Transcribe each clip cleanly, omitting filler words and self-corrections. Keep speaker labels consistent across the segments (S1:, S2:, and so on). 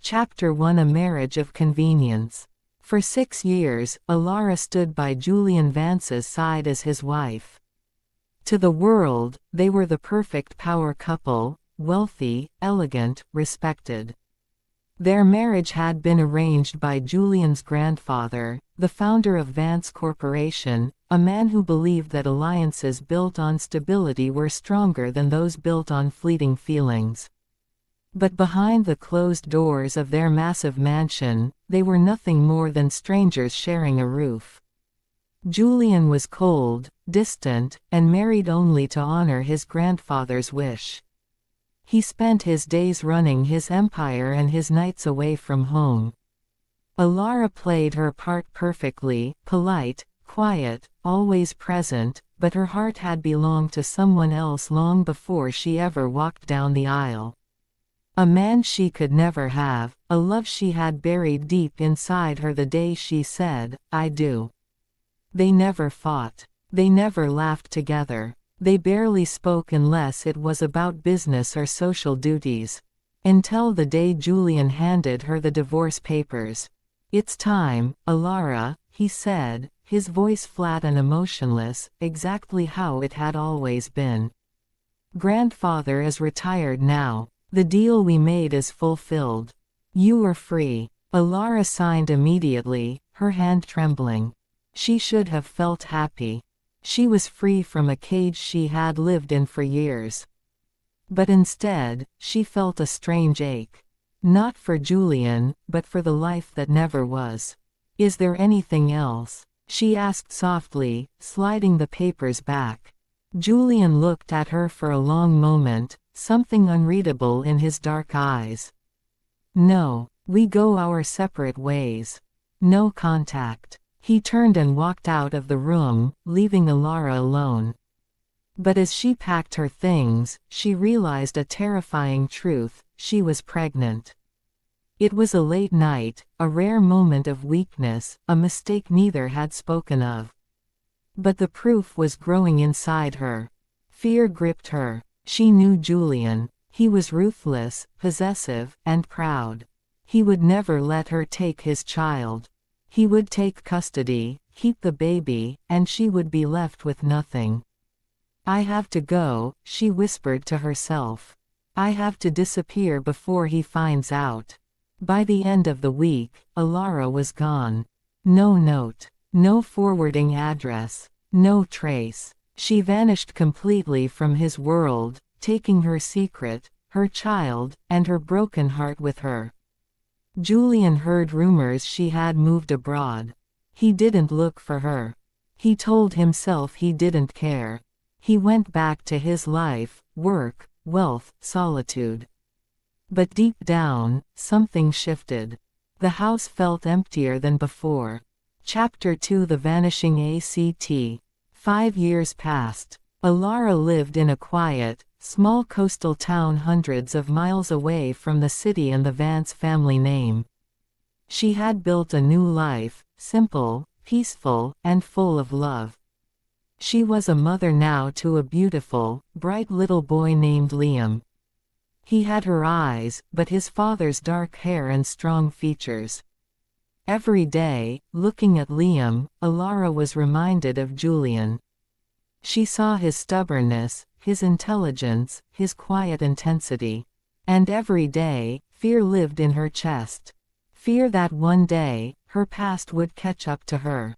S1: Chapter 1: A Marriage of Convenience. For 6 years, Elara stood by Julian Vance's side as his wife. To the world, they were the perfect power couple, wealthy, elegant, respected. Their marriage had been arranged by Julian's grandfather, the founder of Vance Corporation, a man who believed that alliances built on stability were stronger than those built on fleeting feelings. But behind the closed doors of their massive mansion, they were nothing more than strangers sharing a roof. Julian was cold, distant, and married only to honor his grandfather's wish. He spent his days running his empire and his nights away from home. Elara played her part perfectly, polite, quiet, always present, but her heart had belonged to someone else long before she ever walked down the aisle. A man she could never have, a love she had buried deep inside her the day she said, "I do." They never fought. They never laughed together. They barely spoke unless it was about business or social duties. Until the day Julian handed her the divorce papers. "It's time, Elara," he said, his voice flat and emotionless, exactly how it had always been. "Grandfather is retired now. The deal we made is fulfilled. You are free." Elara signed immediately, her hand trembling. She should have felt happy. She was free from a cage she had lived in for years. But instead, she felt a strange ache. Not for Julian, but for the life that never was. "Is there anything else?" she asked softly, sliding the papers back. Julian looked at her for a long moment, something unreadable in his dark eyes. "No, we go our separate ways. No contact." He turned and walked out of the room, leaving Elara alone. But as she packed her things, she realized a terrifying truth: she was pregnant. It was a late night, a rare moment of weakness, a mistake neither had spoken of. But the proof was growing inside her. Fear gripped her. She knew Julian. He was ruthless, possessive, and proud. He would never let her take his child. He would take custody, keep the baby, and she would be left with nothing. "I have to go," she whispered to herself. "I have to disappear before he finds out." By the end of the week, Elara was gone. No note. No forwarding address. No trace. She vanished completely from his world, taking her secret, her child, and her broken heart with her. Julian heard rumors she had moved abroad. He didn't look for her. He told himself he didn't care. He went back to his life, work, wealth, solitude. But deep down, something shifted. The house felt emptier than before. Chapter 2: The Vanishing ACT. 5 years passed. Elara lived in a quiet, small coastal town hundreds of miles away from the city and the Vance family name. She had built a new life, simple, peaceful, and full of love. She was a mother now to a beautiful, bright little boy named Liam. He had her eyes, but his father's dark hair and strong features. Every day, looking at Liam, Elara was reminded of Julian. She saw his stubbornness, his intelligence, his quiet intensity. And every day, fear lived in her chest. Fear that one day, her past would catch up to her.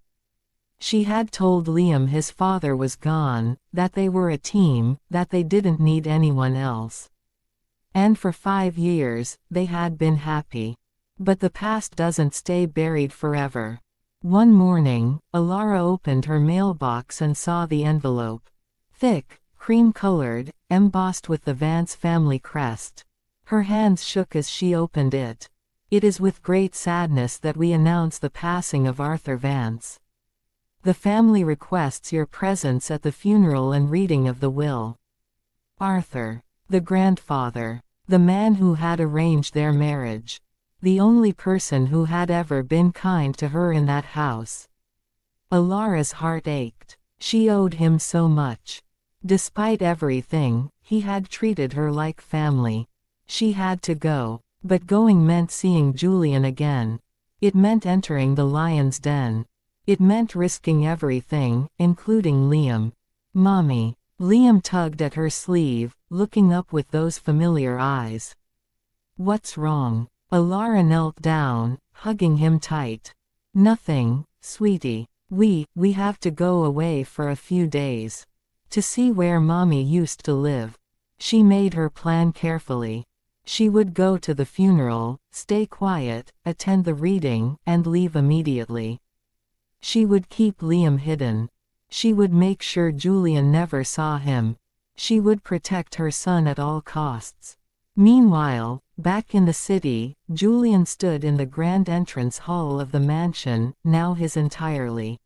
S1: She had told Liam his father was gone, that they were a team, that they didn't need anyone else. And for 5 years, they had been happy. But the past doesn't stay buried forever. One morning, Elara opened her mailbox and saw the envelope. Thick, cream-colored, embossed with the Vance family crest. Her hands shook as she opened it. "It is with great sadness that we announce the passing of Arthur Vance. The family requests your presence at the funeral and reading of the will." Arthur. The grandfather. The man who had arranged their marriage. The only person who had ever been kind to her in that house. Elara's heart ached. She owed him so much. Despite everything, he had treated her like family. She had to go. But going meant seeing Julian again. It meant entering the lion's den. It meant risking everything, including Liam. "Mommy." Liam tugged at her sleeve, looking up with those familiar eyes. "What's wrong?" Elara knelt down, hugging him tight. "Nothing, sweetie. We have to go away for a few days. To see where Mommy used to live." She made her plan carefully. She would go to the funeral, stay quiet, attend the reading, and leave immediately. She would keep Liam hidden. She would make sure Julian never saw him. She would protect her son at all costs. Meanwhile, back in the city, Julian stood in the grand entrance hall of the mansion, now his entirely.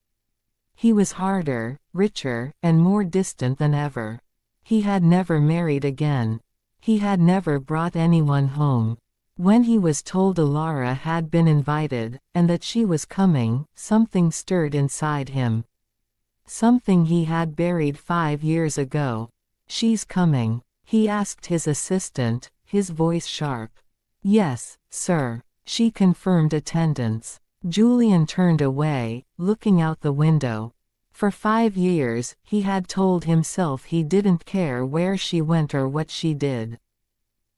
S1: He was harder, richer, and more distant than ever. He had never married again. He had never brought anyone home. When he was told Elara had been invited, and that she was coming, something stirred inside him. Something he had buried 5 years ago. "She's coming?" he asked his assistant, his voice sharp. "Yes, sir." She confirmed attendance. Julian turned away, looking out the window. For 5 years, he had told himself he didn't care where she went or what she did.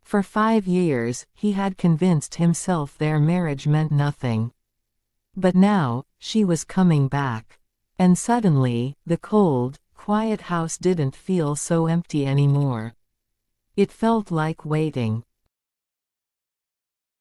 S1: For 5 years, he had convinced himself their marriage meant nothing. But now, she was coming back. And suddenly, the cold, quiet house didn't feel so empty anymore. It felt like waiting.